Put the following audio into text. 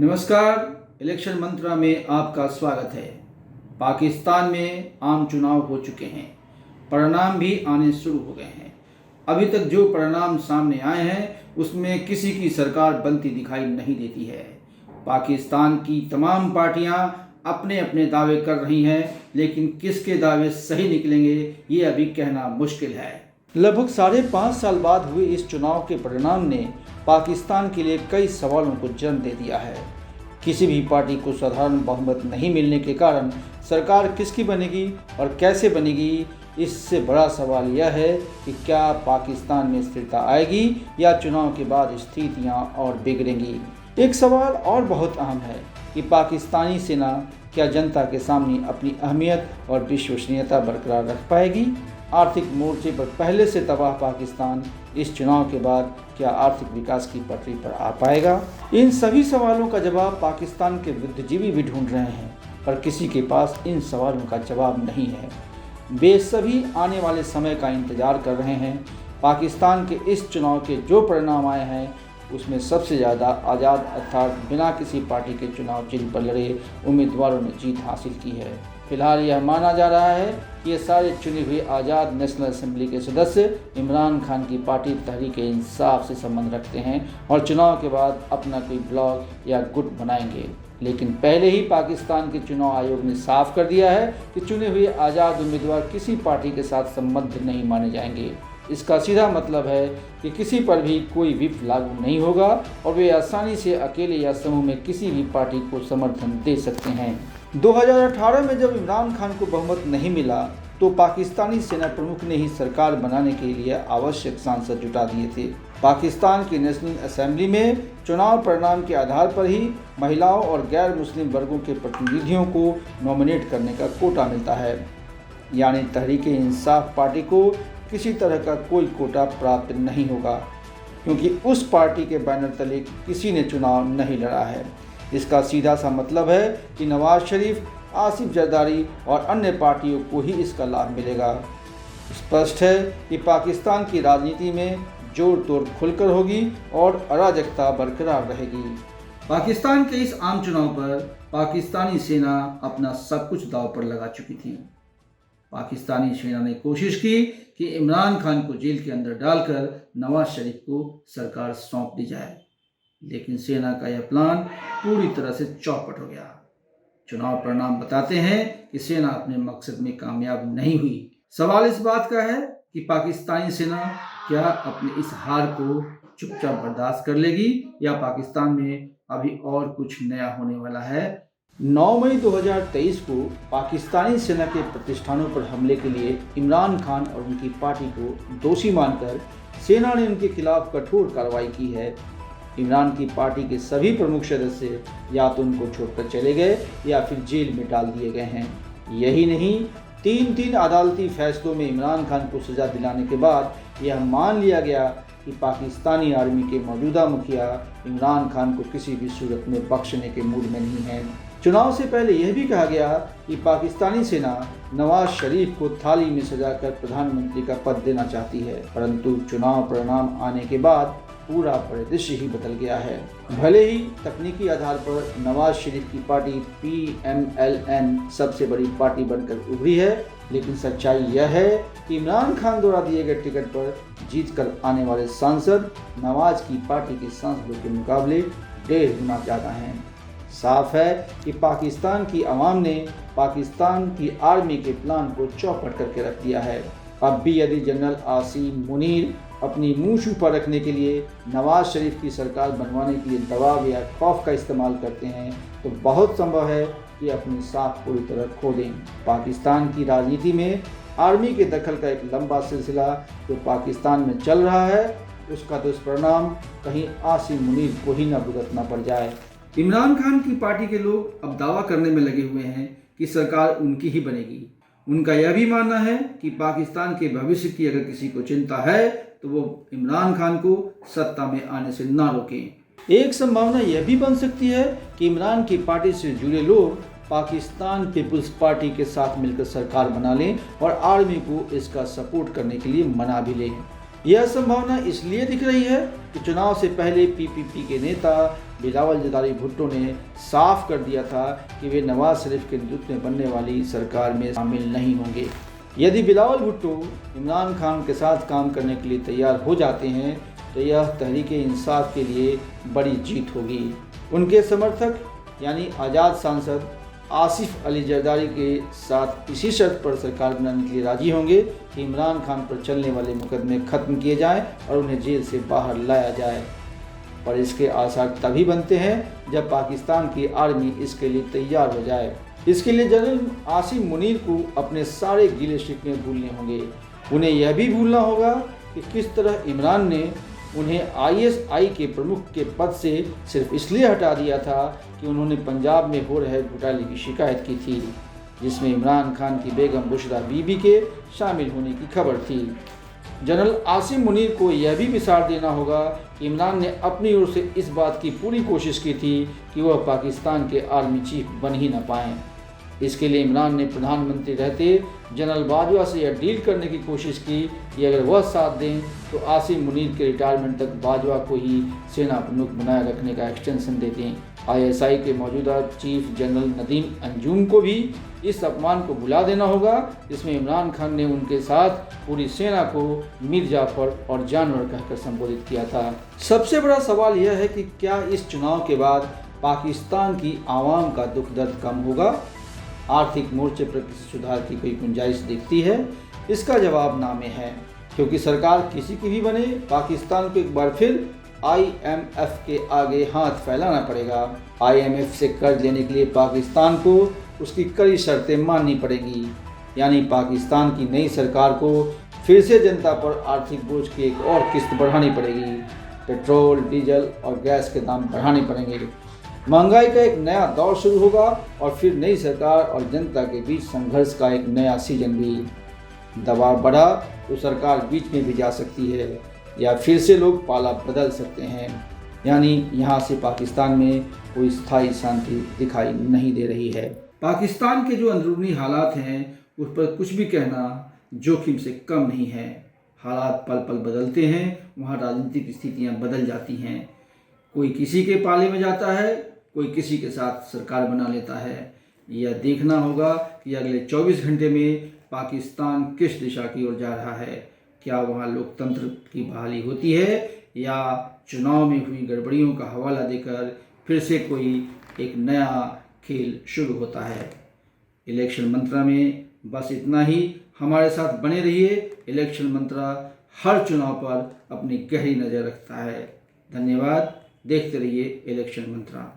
नमस्कार। इलेक्शन मंत्रा में आपका स्वागत है। पाकिस्तान में आम चुनाव हो चुके हैं, परिणाम भी आने शुरू हो गए हैं। अभी तक जो परिणाम सामने आए हैं उसमें किसी की सरकार बनती दिखाई नहीं देती है। पाकिस्तान की तमाम पार्टियां अपने अपने दावे कर रही हैं, लेकिन किसके दावे सही निकलेंगे ये अभी कहना मुश्किल है। लगभग 5.5 साल बाद हुए इस चुनाव के परिणाम ने पाकिस्तान के लिए कई सवालों को जन्म दे दिया है। किसी भी पार्टी को साधारण बहुमत नहीं मिलने के कारण सरकार किसकी बनेगी और कैसे बनेगी, इससे बड़ा सवाल यह है कि क्या पाकिस्तान में स्थिरता आएगी या चुनाव के बाद स्थितियां और बिगड़ेंगी। एक सवाल और बहुत अहम है कि पाकिस्तानी सेना क्या जनता के सामने अपनी अहमियत और विश्वसनीयता बरकरार रख पाएगी। आर्थिक मोर्चे पर पहले से तबाह पाकिस्तान इस चुनाव के बाद क्या आर्थिक विकास की पटरी पर आ पाएगा। इन सभी सवालों का जवाब पाकिस्तान के बुद्धिजीवी भी ढूंढ रहे हैं, पर किसी के पास इन सवालों का जवाब नहीं है। वे सभी आने वाले समय का इंतजार कर रहे हैं। पाकिस्तान के इस चुनाव के जो परिणाम आए हैं उसमें सबसे ज़्यादा आज़ाद अर्थात बिना किसी पार्टी के चुनाव चिन्ह पर लड़े उम्मीदवारों ने जीत हासिल की है। फिलहाल यह माना जा रहा है कि ये सारे चुने हुए आज़ाद नेशनल असेंबली के सदस्य इमरान खान की पार्टी तहरीक-ए-इंसाफ से संबंध रखते हैं और चुनाव के बाद अपना कोई ब्लॉक या गुट बनाएंगे। लेकिन पहले ही पाकिस्तान के चुनाव आयोग ने साफ कर दिया है कि चुने हुए आज़ाद उम्मीदवार किसी पार्टी के साथ संबद्ध नहीं माने जाएंगे। इसका सीधा मतलब है कि किसी पर भी कोई व्हिप लागू नहीं होगा और वे आसानी से अकेले या समूह में किसी भी पार्टी को समर्थन दे सकते हैं। 2018 में जब इमरान खान को बहुमत नहीं मिला तो पाकिस्तानी सेना प्रमुख ने ही सरकार बनाने के लिए आवश्यक सांसद जुटा दिए थे। पाकिस्तान की नेशनल असेंबली में चुनाव परिणाम के आधार पर ही महिलाओं और गैर मुस्लिम वर्गों के प्रतिनिधियों को नॉमिनेट करने का कोटा मिलता है, यानी तहरीक-ए-इंसाफ पार्टी को किसी तरह का कोई कोटा प्राप्त नहीं होगा, क्योंकि उस पार्टी के बैनर तले किसी ने चुनाव नहीं लड़ा है। इसका सीधा सा मतलब है कि नवाज शरीफ, आसिफ जरदारी और अन्य पार्टियों को ही इसका लाभ मिलेगा। स्पष्ट है कि पाकिस्तान की राजनीति में जोड़ तोड़ खुलकर होगी और अराजकता बरकरार रहेगी। पाकिस्तान के इस आम चुनाव पर पाकिस्तानी सेना अपना सब कुछ दांव पर लगा चुकी थी। पाकिस्तानी सेना ने कोशिश की कि इमरान खान को जेल के अंदर डालकर नवाज शरीफ को सरकार सौंप दी जाए, लेकिन सेना का यह प्लान पूरी तरह से चौपट हो गया। चुनाव परिणाम बताते हैं कि सेना अपने मकसद में कामयाब नहीं हुई। सवाल इस बात का है कि पाकिस्तानी सेना क्या अपने इस हार को चुपचाप बर्दाश्त कर लेगी या पाकिस्तान में अभी और कुछ नया होने वाला है। 9 मई 2023 को पाकिस्तानी सेना के प्रतिष्ठानों पर हमले के लिए इमरान खान और उनकी पार्टी को दोषी मानकर सेना ने उनके खिलाफ कठोर कार्रवाई की है। इमरान की पार्टी के सभी प्रमुख सदस्य या तो उनको छोड़कर चले गए या फिर जेल में डाल दिए गए हैं। यही नहीं, 3 अदालती फैसलों में इमरान खान को सजा दिलाने के बाद यह मान लिया गया कि पाकिस्तानी आर्मी के मौजूदा मुखिया इमरान खान को किसी भी सूरत में बख्शने के मूड में नहीं है। चुनाव से पहले यह भी कहा गया कि पाकिस्तानी सेना नवाज शरीफ को थाली में सजाकर प्रधानमंत्री का पद देना चाहती है, परंतु चुनाव परिणाम आने के बाद पूरा परिदृश्य ही बदल गया है। भले ही तकनीकी आधार पर नवाज शरीफ की पार्टी PMLN सबसे बड़ी पार्टी बनकर उभरी है, लेकिन सच्चाई यह है कि इमरान खान द्वारा दिए गए टिकट पर जीतकर आने वाले सांसद नवाज की पार्टी के सांसदों के मुकाबले 1.5 गुना ज़्यादा हैं। साफ है कि पाकिस्तान की आवाम ने पाकिस्तान की आर्मी के प्लान को चौपट करके रख दिया है। अब भी यदि जनरल आसिम मुनीर अपनी मुँह छुपा रखने के लिए नवाज शरीफ की सरकार बनवाने के लिए दबाव या खौफ का इस्तेमाल करते हैं तो बहुत संभव है कि अपनी साख पूरी तरह खो दें। पाकिस्तान की राजनीति में आर्मी के दखल का एक लंबा सिलसिला जो पाकिस्तान में चल रहा है, उसका दुष्परिणाम कहीं आसिम मुनीर को ही न भुगतना पड़ जाए। इमरान खान की पार्टी के लोग अब दावा करने में लगे हुए हैं कि सरकार उनकी ही बनेगी। उनका यह भी मानना है कि पाकिस्तान के भविष्य की अगर किसी को चिंता है तो वो इमरान खान को सत्ता में आने से ना रोकें। एक संभावना यह भी बन सकती है कि इमरान की पार्टी से जुड़े लोग पाकिस्तान पीपुल्स पार्टी के साथ मिलकर सरकार बना लें और आर्मी को इसका सपोर्ट करने के लिए मना भी लें। यह संभावना इसलिए दिख रही है कि चुनाव से पहले पीपीपी के नेता बिलावल जरदारी भुट्टो ने साफ कर दिया था कि वे नवाज शरीफ के नेतृत्व में बनने वाली सरकार में शामिल नहीं होंगे। यदि बिलावल भुट्टो इमरान खान के साथ काम करने के लिए तैयार हो जाते हैं तो यह तहरीक-ए-इंसाफ के लिए बड़ी जीत होगी। उनके समर्थक यानी आज़ाद सांसद आसिफ अली जरदारी के साथ इसी शर्त पर सरकार बनाने के लिए राजी होंगे कि इमरान खान पर चलने वाले मुकदमे खत्म किए जाएं और उन्हें जेल से बाहर लाया जाए। पर इसके आसार तभी बनते हैं जब पाकिस्तान की आर्मी इसके लिए तैयार हो जाए। इसके लिए जनरल आसिम मुनीर को अपने सारे गिले शिकवे भूलने होंगे। उन्हें यह भी भूलना होगा कि किस तरह इमरान ने उन्हें आईएसआई के प्रमुख के पद से सिर्फ इसलिए हटा दिया था कि उन्होंने पंजाब में हो रहे घोटाले की शिकायत की थी, जिसमें इमरान खान की बेगम बुशरा बीबी के शामिल होने की खबर थी। जनरल आसिम मुनीर को यह भी विसार देना होगा कि इमरान ने अपनी ओर से इस बात की पूरी कोशिश की थी कि वह पाकिस्तान के आर्मी चीफ बन ही न पाएँ। इसके लिए इमरान ने प्रधानमंत्री रहते जनरल बाजवा से यह डील करने की कोशिश की कि अगर वह साथ दें तो आसिम मुनीर के रिटायरमेंट तक बाजवा को ही सेना प्रमुख बनाए रखने का एक्सटेंशन दे दें। आईएसआई के मौजूदा चीफ जनरल नदीम अंजुम को भी इस अपमान को भुला देना होगा जिसमें इमरान खान ने उनके साथ पूरी सेना को मीर जाफर और जानवर कहकर संबोधित किया था। सबसे बड़ा सवाल यह है कि क्या इस चुनाव के बाद पाकिस्तान की आवाम का दुख दर्द कम होगा? आर्थिक मोर्चे पर किसी सुधार की कोई गुंजाइश दिखती है? इसका जवाब ना में है, क्योंकि सरकार किसी की भी बने पाकिस्तान को एक बार फिर IMF के आगे हाथ फैलाना पड़ेगा। IMF से कर्ज लेने के लिए पाकिस्तान को उसकी कई शर्तें माननी पड़ेगी, यानी पाकिस्तान की नई सरकार को फिर से जनता पर आर्थिक बोझ की एक और किस्त बढ़ानी पड़ेगी। पेट्रोल, डीजल और गैस के दाम बढ़ाने पड़ेंगे। महंगाई का एक नया दौर शुरू होगा और फिर नई सरकार और जनता के बीच संघर्ष का एक नया सीजन भी। दबाव बढ़ा तो सरकार बीच में भी जा सकती है या फिर से लोग पाला बदल सकते हैं, यानी यहाँ से पाकिस्तान में कोई स्थायी शांति दिखाई नहीं दे रही है। पाकिस्तान के जो अंदरूनी हालात हैं उस पर कुछ भी कहना जोखिम से कम नहीं है। हालात पल पल बदलते हैं, वहाँ राजनीतिक स्थितियाँ बदल जाती हैं। कोई किसी के पाले में जाता है, कोई किसी के साथ सरकार बना लेता है। यह देखना होगा कि अगले 24 घंटे में पाकिस्तान किस दिशा की ओर जा रहा है। क्या वहाँ लोकतंत्र की बहाली होती है या चुनाव में हुई गड़बड़ियों का हवाला देकर फिर से कोई एक नया खेल शुरू होता है। इलेक्शन मंत्रा में बस इतना ही। हमारे साथ बने रहिए। इलेक्शन मंत्रा हर चुनाव पर अपनी गहरी नज़र रखता है। धन्यवाद। देखते रहिए इलेक्शन मंत्रा।